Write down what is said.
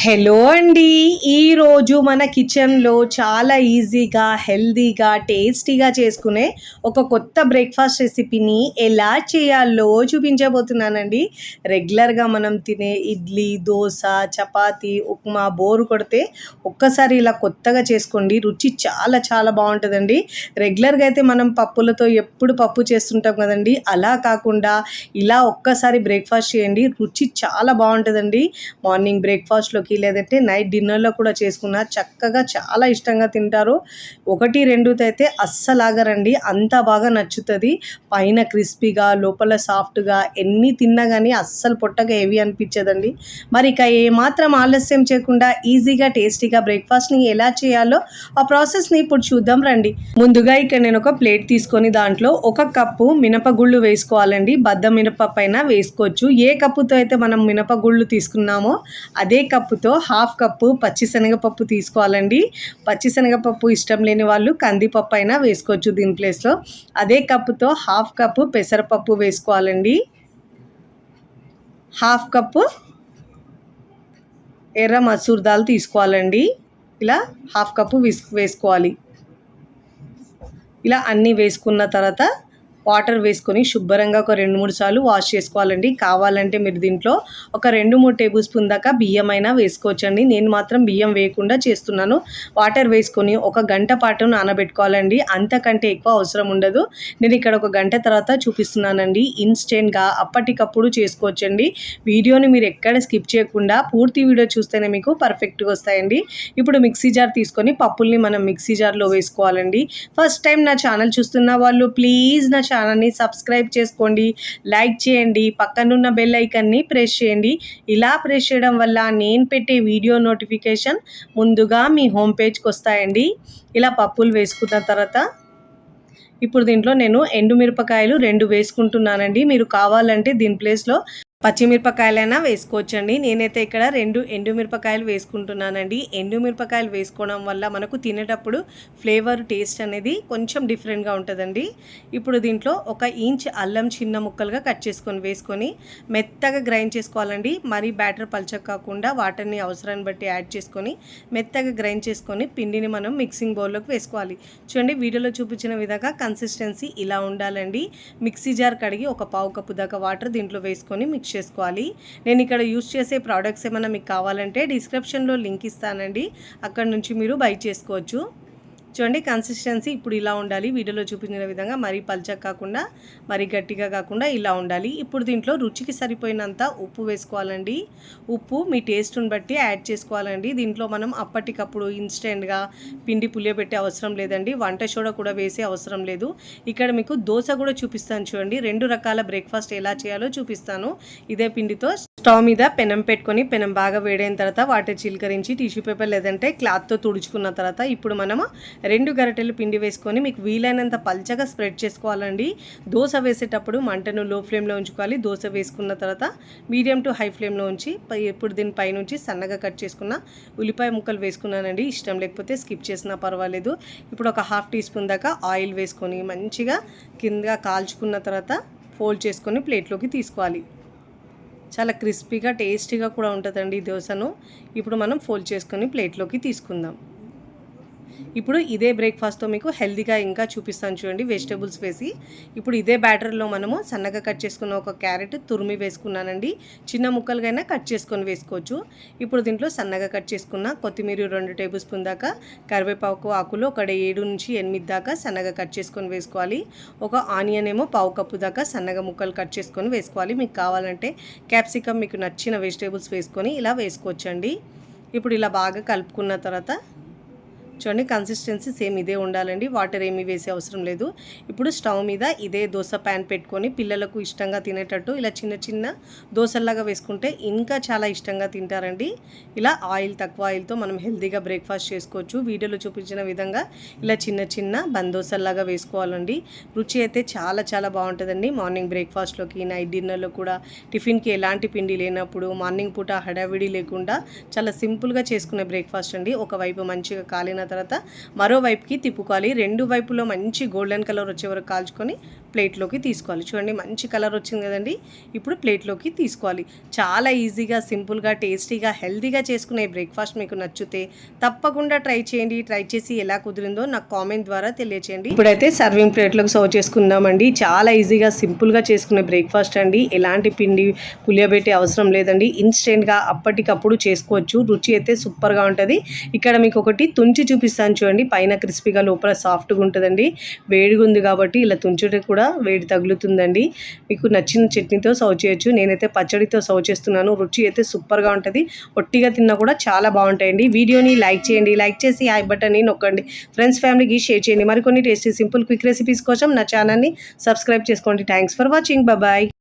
Hello అండి. ఈరోజు మన కిచెన్లో చాలా ఈజీగా, హెల్తీగా, టేస్టీగా చేసుకునే ఒక కొత్త బ్రేక్ఫాస్ట్ రెసిపీని ఎలా చేయాలో చూపించబోతున్నానండి. రెగ్యులర్గా మనం తినే ఇడ్లీ, దోశ, చపాతీ, ఉప్మా బోరు కొడితే ఒక్కసారి ఇలా కొత్తగా చేసుకోండి. రుచి చాలా చాలా బాగుంటుందండి. రెగ్యులర్గా అయితే మనం పప్పులతో ఎప్పుడు పప్పు చేస్తుంటాం కదండి. అలా కాకుండా ఇలా ఒక్కసారి బ్రేక్ఫాస్ట్ చేయండి. రుచి చాలా బాగుంటుందండి. మార్నింగ్ బ్రేక్ఫాస్ట్లోకి లేదంటే నైట్ డిన్నర్లో కూడా చేసుకున్న చక్కగా చాలా ఇష్టంగా తింటారు. 1, 2 అయితే అస్సలు ఆగరండి. అంత బాగా నచ్చుతుంది. పైన క్రిస్పీగా, లోపల సాఫ్ట్గా, ఎన్ని తిన్నా కానీ అస్సలు పొట్టగా హెవీ అనిపించదండి. మరి ఇక ఏమాత్రం ఆలస్యం చేయకుండా ఈజీగా టేస్టీగా బ్రేక్ఫాస్ట్ని ఎలా చేయాలో ఆ ప్రాసెస్ని ఇప్పుడు చూద్దాం రండి. ముందుగా ఇక్కడ నేను ఒక ప్లేట్ తీసుకొని దాంట్లో 1 కప్పు మినపగుళ్ళు వేసుకోవాలండి. బద్ద మినప పైన వేసుకోవచ్చు. ఏ కప్పుతో అయితే మనం మినపగుళ్ళు తీసుకున్నామో అదే కప్పుతో 1/2 కప్పు పచ్చిశనగపప్పు తీసుకోవాలండి. పచ్చిశనగపప్పు ఇష్టం లేని వాళ్ళు కందిపప్పు అయినా వేసుకోవచ్చు దీని ప్లేస్లో. అదే కప్పుతో 1/2 కప్పు పెసరపప్పు వేసుకోవాలండి. 1/2 కప్పు ఎర్ర మసూర్ దాల్ తీసుకోవాలండి. ఇలా 1/2 కప్పు వేసుకోవాలి. ఇలా అన్నీ వేసుకున్న తర్వాత వాటర్ వేసుకొని శుభ్రంగా ఒక 2-3 సార్లు వాష్ చేసుకోవాలండి. కావాలంటే మీరు దీంట్లో ఒక 2-3 టేబుల్ స్పూన్ దాకా బియ్యం అయినా వేసుకోవచ్చండి. నేను మాత్రం బియ్యం వేయకుండా చేస్తున్నాను. వాటర్ వేసుకొని 1 గంట పాటు నానబెట్టుకోవాలండి. అంతకంటే ఎక్కువ అవసరం ఉండదు. నేను ఇక్కడ 1 గంట తర్వాత చూపిస్తున్నానండి. ఇన్స్టెంట్గా అప్పటికప్పుడు చేసుకోవచ్చండి. వీడియోని మీరు ఎక్కడ స్కిప్ చేయకుండా పూర్తి వీడియో చూస్తేనే మీకు పర్ఫెక్ట్గా వస్తాయండి. ఇప్పుడు మిక్సీ జార్ తీసుకొని పప్పుల్ని మనం మిక్సీ జార్లో వేసుకోవాలండి. ఫస్ట్ టైం నా ఛానల్ చూస్తున్న వాళ్ళు ప్లీజ్ నా ఛానల్ని సబ్స్క్రైబ్ చేసుకోండి, లైక్ చేయండి, పక్కనున్న బెల్ ఐకాన్ని ప్రెస్ చేయండి. ఇలా ప్రెస్ చేయడం వల్ల నేను పెట్టే వీడియో నోటిఫికేషన్ ముందుగా మీ హోమ్ పేజ్కి వస్తాయండి. ఇలా పప్పులు వేసుకున్న తర్వాత ఇప్పుడు దీంట్లో నేను ఎండుమిరపకాయలు 2 వేసుకుంటున్నానండి. మీరు కావాలంటే దీని ప్లేస్లో పచ్చిమిరపకాయలైనా వేసుకోవచ్చండి. నేనైతే ఇక్కడ 2 ఎండుమిరపకాయలు వేసుకుంటున్నానండి. ఎండుమిరపకాయలు వేసుకోవడం వల్ల మనకు తినేటప్పుడు ఫ్లేవర్ టేస్ట్ అనేది కొంచెం డిఫరెంట్గా ఉంటుందండి. ఇప్పుడు దీంట్లో 1 ఇంచ్ అల్లం చిన్న ముక్కలుగా కట్ చేసుకొని వేసుకొని మెత్తగా గ్రైండ్ చేసుకోవాలండి. మరీ బ్యాటర్ పల్చగా కాకుండా వాటర్ని అవసరాన్ని బట్టి యాడ్ చేసుకొని మెత్తగా గ్రైండ్ చేసుకొని పిండిని మనం మిక్సింగ్ బౌల్లోకి వేసుకోవాలి. చూడండి వీడియోలో చూపించిన విధంగా కన్సిస్టెన్సీ ఇలా ఉండాలండి. మిక్సీ జార్ కడిగి 1 పావు కప్పు దాకా వాటర్ దీంట్లో వేసుకొని మిక్స్ చేసుకోవాలి. నేను ఇక్కడ యూస్ చేసే ప్రోడక్ట్స్ ఏమైనా మీకు కావాలంటే డిస్క్రిప్షన్లో లింక్ ఇస్తానండి. అక్కడ నుంచి మీరు బై చేసుకోవచ్చు. చూడండి కన్సిస్టెన్సీ ఇప్పుడు ఇలా ఉండాలి. వీడియోలో చూపించిన విధంగా మరీ పల్చగా కాకుండా మరీ గట్టిగా కాకుండా ఇలా ఉండాలి. ఇప్పుడు దీంట్లో రుచికి సరిపోయినంత ఉప్పు వేసుకోవాలండి. ఉప్పు మీ టేస్ట్ని బట్టి యాడ్ చేసుకోవాలండి. దీంట్లో మనం అప్పటికప్పుడు ఇన్స్టెంట్గా పిండి పులియబెట్టే అవసరం లేదండి. వంట సోడా కూడా వేసే అవసరం లేదు. ఇక్కడ మీకు దోశ కూడా చూపిస్తాను చూడండి. 2 రకాల బ్రేక్ఫాస్ట్ ఎలా చేయాలో చూపిస్తాను. ఇదే పిండితో స్టవ్ మీద పెనం పెట్టుకొని పెనం బాగా వేడైన తర్వాత వాటర్ చిలకరించి టిష్యూ పేపర్ లేదంటే క్లాత్తో తుడుచుకున్న తర్వాత ఇప్పుడు మనము 2 గరిటెలు పిండి వేసుకొని మీకు వీలైనంత పల్చగా స్ప్రెడ్ చేసుకోవాలండి. దోశ వేసేటప్పుడు మంటను లో ఫ్లేమ్లో ఉంచుకోవాలి. దోశ వేసుకున్న తర్వాత మీడియం టు హై ఫ్లేమ్లో ఉంచి ఇప్పుడు దీని పైనుంచి సన్నగా కట్ చేసుకున్న ఉల్లిపాయ ముక్కలు వేసుకున్నానండి. ఇష్టం లేకపోతే స్కిప్ చేసినా పర్వాలేదు. ఇప్పుడు ఒక 1/2 టీ స్పూన్ దాకా ఆయిల్ వేసుకొని మంచిగా కింద కాల్చుకున్న తర్వాత ఫోల్డ్ చేసుకొని ప్లేట్లోకి తీసుకోవాలి. చాలా క్రిస్పీగా టేస్టీగా కూడా ఉంటుందండి ఈ దోశను. ఇప్పుడు మనం ఫోల్డ్ చేసుకొని ప్లేట్లోకి తీసుకుందాం. ఇప్పుడు ఇదే బ్రేక్ఫాస్ట్తో మీకు హెల్తీగా ఇంకా చూపిస్తాను చూడండి. వెజిటేబుల్స్ వేసి ఇప్పుడు ఇదే బ్యాటర్లో మనము సన్నగా కట్ చేసుకున్న 1 క్యారెట్ తురిమి వేసుకున్నానండి. చిన్న ముక్కలుగా కట్ చేసుకొని వేసుకోవచ్చు. ఇప్పుడు దీంట్లో సన్నగా కట్ చేసుకున్న కొత్తిమీర 2 టేబుల్ స్పూన్ దాకా, కరివేపాకు ఆకులు ఒక 7 నుంచి 8 దాకా సన్నగా కట్ చేసుకొని వేసుకోవాలి. 1 ఆనియన్ ఏమో పావు కప్పు దాకా సన్నగా ముక్కలు కట్ చేసుకొని వేసుకోవాలి. మీకు కావాలంటే క్యాప్సికమ్ మీకు నచ్చిన వెజిటేబుల్స్ వేసుకొని ఇలా వేసుకోవచ్చండి. ఇప్పుడు ఇలా బాగా కలుపుకున్న తర్వాత చూడండి కన్సిస్టెన్సీ సేమ్ ఇదే ఉండాలండి. వాటర్ ఏమీ వేసే అవసరం లేదు. ఇప్పుడు స్టవ్ మీద ఇదే దోశ ప్యాన్ పెట్టుకొని పిల్లలకు ఇష్టంగా తినేటట్టు ఇలా చిన్న చిన్న దోశల్లాగా వేసుకుంటే ఇంకా చాలా ఇష్టంగా తింటారండి. ఇలా తక్కువ ఆయిల్తో మనం హెల్తీగా బ్రేక్ఫాస్ట్ చేసుకోవచ్చు. వీడియోలో చూపించిన విధంగా ఇలా చిన్న చిన్న బందోసల్లాగా వేసుకోవాలండి. రుచి అయితే చాలా చాలా బాగుంటుందండి. మార్నింగ్ బ్రేక్ఫాస్ట్లోకి, నైట్ డిన్నర్లో కూడా, టిఫిన్కి ఎలాంటి పిండి లేనప్పుడు, మార్నింగ్ పూట హడావిడి లేకుండా చాలా సింపుల్గా చేసుకునే బ్రేక్ఫాస్ట్ అండి. ఒకవైపు మంచిగా కాలిన తర్వాత మరో వైపుకి తిప్పుకోవాలి. రెండు వైపులో మంచి గోల్డెన్ కలర్ వచ్చే వరకు కాల్చుకొని ప్లేట్లోకి తీసుకోవాలి. చూడండి మంచి కలర్ వచ్చింది కదండి. ఇప్పుడు ప్లేట్లోకి తీసుకోవాలి. చాలా ఈజీగా, సింపుల్గా, టేస్టీగా, హెల్తీగా చేసుకునే బ్రేక్ఫాస్ట్ మీకు నచ్చితే తప్పకుండా ట్రై చేయండి. ట్రై చేసి ఎలా కుదిరిందో నాకు కామెంట్ ద్వారా తెలియచేయండి. ఇప్పుడైతే సర్వింగ్ ప్లేట్లోకి సర్వ్ చేసుకుందామండి. చాలా ఈజీగా, సింపుల్గా చేసుకునే బ్రేక్ఫాస్ట్ అండి. ఎలాంటి పిండి పులియబెట్టే అవసరం లేదండి. ఇన్స్టెంట్గా అప్పటికప్పుడు చేసుకోవచ్చు. రుచి అయితే సూపర్గా ఉంటుంది. ఇక్కడ మీకు ఒకటి తుంచి చూపిస్తాను చూడండి. పైన క్రిస్పీగా లోపల సాఫ్ట్గా ఉంటుందండి. వేడిగా ఉంది కాబట్టి ఇలా తుంచుటే కూడా వేడి తగులుతుందండి. మీకు నచ్చిన చట్నీతో సర్వ్ చేయొచ్చు. నేనైతే పచ్చడితో సర్వ్ చేస్తున్నాను. రుచి అయితే సూపర్గా ఉంటుంది. ఒట్టిగా తిన్నా కూడా చాలా బాగుంటాయండి. వీడియోని లైక్ చేయండి. లైక్ చేసి ఐ బటన్ని నొక్కండి. ఫ్రెండ్స్, ఫ్యామిలీకి షేర్ చేయండి. మరికొన్ని టేస్టీ, సింపుల్, క్విక్ రెసిపీస్ కోసం నా ఛానల్ని సబ్స్క్రైబ్ చేసుకోండి. Thanks for watching. బాయ్.